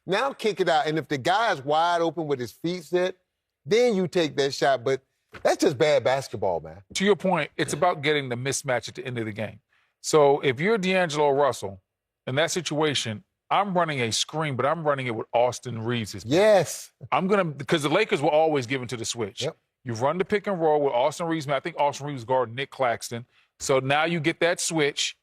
Now kick it out. And if the guy is wide open with his feet set, then you take that shot. But that's just bad basketball, man. To your point, it's about getting the mismatch at the end of the game. So if you're D'Angelo Russell, in that situation, I'm running a screen, but I'm running it with Austin Reaves. Yes. Because the Lakers will always give into the switch. Yep. You run the pick and roll with Austin Reaves. I think Austin Reaves guarded Nick Claxton. So now you get that switch.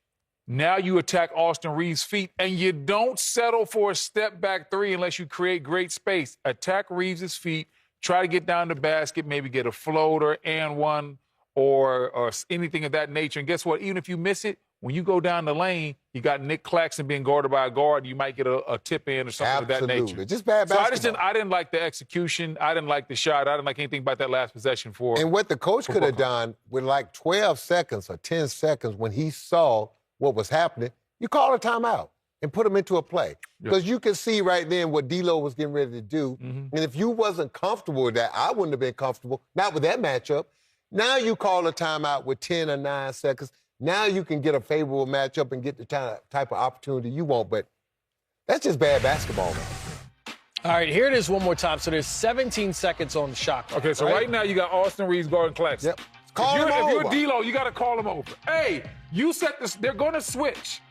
Now you attack Austin Reaves' feet, and you don't settle for a step-back three unless you create great space. Attack Reaves' feet, try to get down the basket, maybe get a floater and one or anything of that nature. And guess what? Even if you miss it, when you go down the lane, you got Nick Claxton being guarded by a guard. You might get a tip in or something of that nature. Just bad basketball. So I didn't like the execution. I didn't like the shot. I didn't like anything about that last possession for. And what the coach could have done with like 12 seconds or 10 seconds when he saw what was happening, you call a timeout and put him into a play. Because you can see right then what D-Lo was getting ready to do. And if you wasn't comfortable with that, I wouldn't have been comfortable, not with that matchup. Now you call a timeout with 10 or 9 seconds. Now you can get a favorable matchup and get the type of opportunity you want. But that's just bad basketball, man. All right, here it is one more time. So there's 17 seconds on the shot clock. Okay, so right now you got Austin Reaves guarding Claxton. Yep. If you're D-Lo, you got to call him over. Hey, you set this. They're going to switch.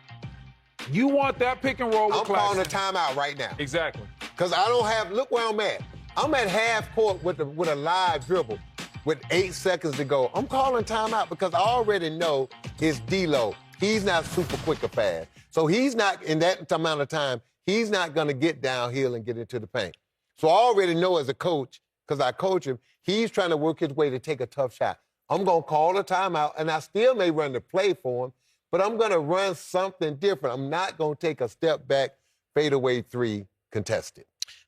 You want that pick and roll with Claxton. I'm calling a timeout right now. Exactly. Because I don't have, look where I'm at. I'm at half court with a live dribble with 8 seconds to go. I'm calling timeout because I already know it's D-Lo. He's not super quick or fast. So he's not, in that amount of time, he's not going to get downhill and get into the paint. So I already know as a coach, because I coach him, he's trying to work his way to take a tough shot. I'm going to call a timeout, and I still may run the play for him, but I'm going to run something different. I'm not going to take a step back, fadeaway three contested.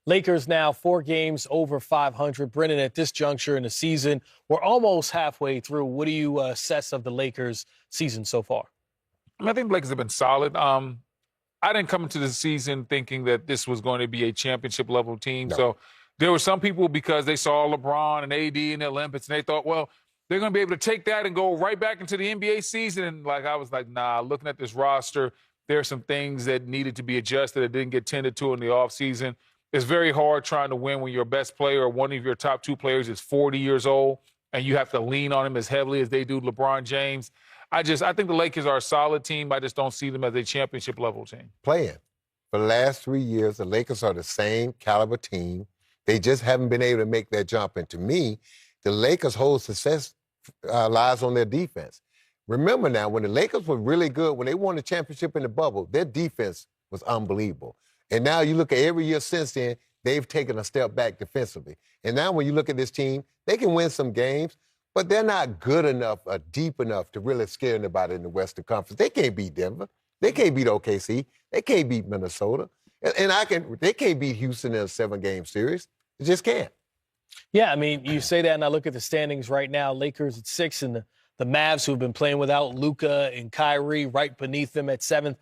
Lakers now 4 games over 500. Brennan, at this juncture in the season, we're almost halfway through. What do you assess of the Lakers' season so far? I think the Lakers have been solid. I didn't come into the season thinking that this was going to be a championship-level team. No. So there were some people, because they saw LeBron and AD in the Olympics, and they thought, well, they're going to be able to take that and go right back into the NBA season. And, I was like, nah, looking at this roster, there are some things that needed to be adjusted that didn't get tended to in the offseason. It's very hard trying to win when your best player or one of your top 2 players is 40 years old and you have to lean on him as heavily as they do LeBron James. I think the Lakers are a solid team. I just don't see them as a championship-level team. Playing. For the last 3 years, the Lakers are the same caliber team. They just haven't been able to make that jump. And to me, the Lakers' whole success lies on their defense. Remember now, when the Lakers were really good, when they won the championship in the bubble, their defense was unbelievable. And now you look at every year since then, they've taken a step back defensively. And now when you look at this team, they can win some games, but they're not good enough or deep enough to really scare anybody in the Western Conference. They can't beat Denver. They can't beat OKC. They can't beat Minnesota. They can't beat Houston in a 7-game series. They just can't. Yeah, I mean, you say that, and I look at the standings right now. Lakers at 6, and the Mavs, who've been playing without Luka and Kyrie, right beneath them at 7th.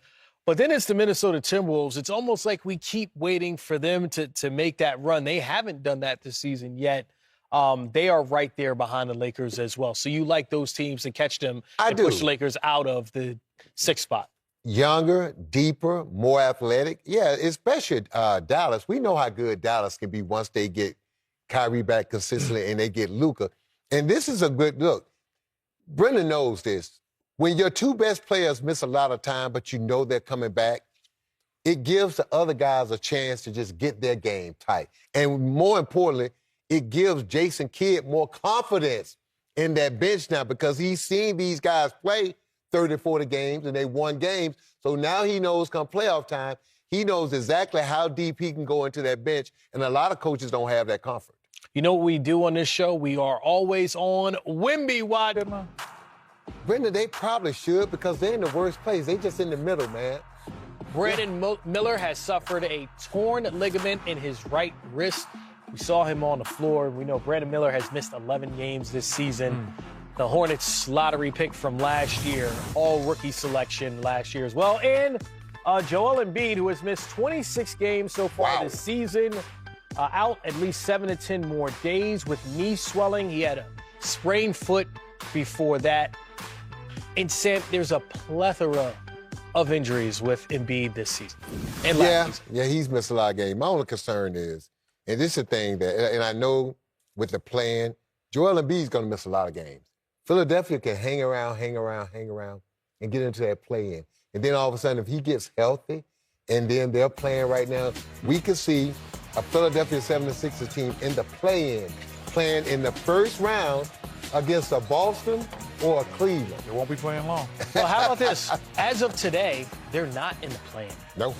But then it's the Minnesota Timberwolves. It's almost like we keep waiting for them to make that run. They haven't done that this season yet. They are right there behind the Lakers as well. So you like those teams to catch them and push the Lakers out of the 6th spot. Younger, deeper, more athletic. Yeah, especially Dallas. We know how good Dallas can be once they get Kyrie back consistently and they get Luka. And this is a good look. Brendan knows this. When your 2 best players miss a lot of time, but you know they're coming back, it gives the other guys a chance to just get their game tight. And more importantly, it gives Jason Kidd more confidence in that bench now because he's seen these guys play 30, 40 games, and they won games. So now he knows come playoff time, he knows exactly how deep he can go into that bench, and a lot of coaches don't have that comfort. You know what we do on this show? We are always on Wimby Watch. Brendan, they probably should because they're in the worst place. They just in the middle, man. Brandon Miller has suffered a torn ligament in his right wrist. We saw him on the floor. We know Brandon Miller has missed 11 games this season. The Hornets lottery pick from last year, all rookie selection last year as well. And Joel Embiid, who has missed 26 games so far this season, out at least 7 to 10 more days with knee swelling. He had a sprained foot before that. And Sam, there's a plethora of injuries with Embiid this season. And last season. Yeah, he's missed a lot of games. My only concern is, and this is the thing that, and I know with the plan, Joel Embiid's going to miss a lot of games. Philadelphia can hang around, and get into that play-in. And then all of a sudden, if he gets healthy, and then they're playing right now, we could see a Philadelphia 76ers team in the play-in, playing in the first round against a Boston or a Cleveland. They won't be playing long. Well, how about this? As of today, they're not in the play-in. No.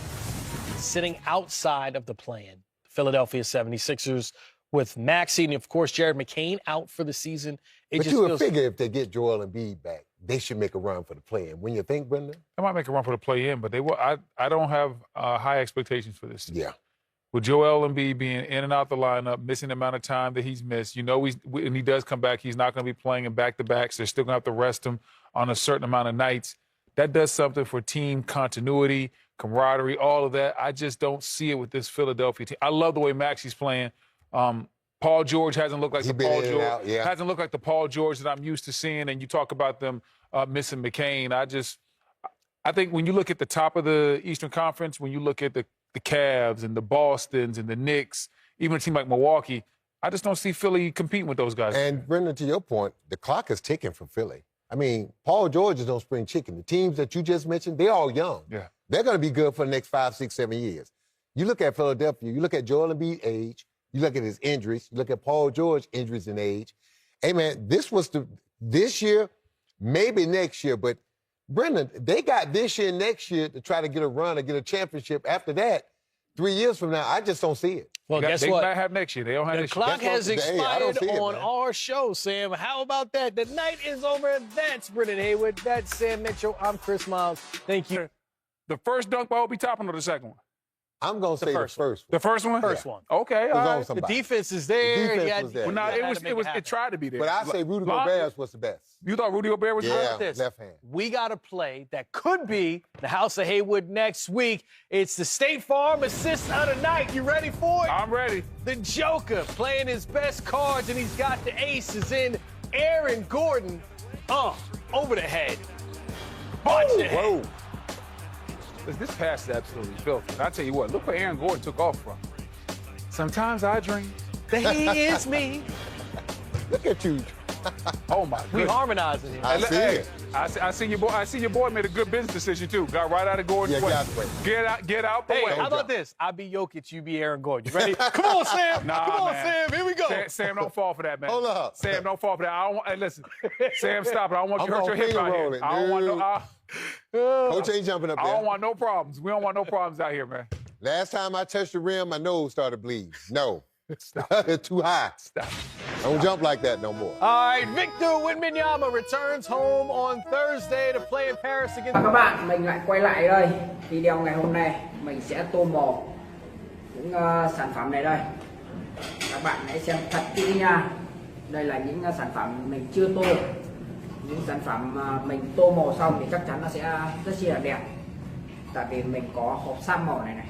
Sitting outside of the play-in. Philadelphia 76ers with Maxey and, of course, Jared McCain out for the season. But you would figure if they get Joel Embiid back, they should make a run for the play-in. When you think, Brendan? They might make a run for the play-in, but they will. I don't have high expectations for this team. Yeah. With Joel Embiid being in and out the lineup, missing the amount of time that he's missed, when he does come back, he's not going to be playing in back-to-backs. They're still going to have to rest him on a certain amount of nights. That does something for team continuity, camaraderie, all of that. I just don't see it with this Philadelphia team. I love the way Maxey's playing. Paul George hasn't looked like hasn't looked like the Paul George that I'm used to seeing. And you talk about them missing McCain. I think when you look at the top of the Eastern Conference, when you look at the Cavs and the Bostons and the Knicks, even a team like Milwaukee, I just don't see Philly competing with those guys. And Brendan, to your point, the clock is ticking for Philly. I mean, Paul George is on spring chicken. The teams that you just mentioned, they're all young. Yeah. They're going to be good for the next 5, 6, 7 years. You look at Philadelphia, you look at Joel Embiid's age, you look at his injuries, you look at Paul George's injuries and age. Hey, man, this year, maybe next year, but Brendan, they got this year and next year to try to get a run or get a championship. After that, 3 years from now, I just don't see it. Well, guess what? They might have next year. They don't have this year. The clock has expired on man. our show, Sam. How about that? The night is over. That's Brendan Haywood. That's Sam Mitchell. I'm Chris Miles. Thank you. The first dunk ball will be topping or the second one? I'm going to say the first one. The first one? First one. Okay, all right. The defense is there. The defense was there. Well, no, it tried to be there. But I say Rudy Gobert was the best. You thought Rudy Gobert was yeah, good? left hand. We got a play that could be the House of Haywood next week. It's the State Farm assist of the night. You ready for it? I'm ready. The Joker playing his best cards, and he's got the aces in. Aaron Gordon, over the head. Watch the head. Whoa. This pass is absolutely filthy. And I tell you what, look where Aaron Gordon took off from. Sometimes I dream that he is me. Look at you. Oh my goodness. We harmonizing here. I see it. I see your boy. I see your boy made a good business decision too. Got right out of Gordon's way. Get out the way. Hey, how about this? I be Jokic, you be Aaron Gordon. You ready? Come on, Sam. Nah, Come on, man. Sam. Here we go. Sam, don't fall for that, man. Hold up. Sam, don't fall for that. I don't want. Hey, listen, Sam, stop it. I don't want you to hurt your hip out here. I don't want no. Coach ain't jumping up there. I don't want no problems. We don't want no problems out here, man. Last time I touched the rim, my nose started bleeding. No. Stop. It's too high. Stop. Don't jump like that no more. All right, Victor Wembanyama returns home on Thursday to play in Paris against. Các bạn, mình lại quay lại đây. Video ngày hôm nay mình sẽ tô màu những sản phẩm này đây. Các bạn hãy xem thật kỹ nha. Đây là những sản phẩm mình chưa tô. Những sản phẩm mà mình tô màu xong thì chắc chắn nó sẽ rất là đẹp. Tại vì mình có hộp sam màu này này.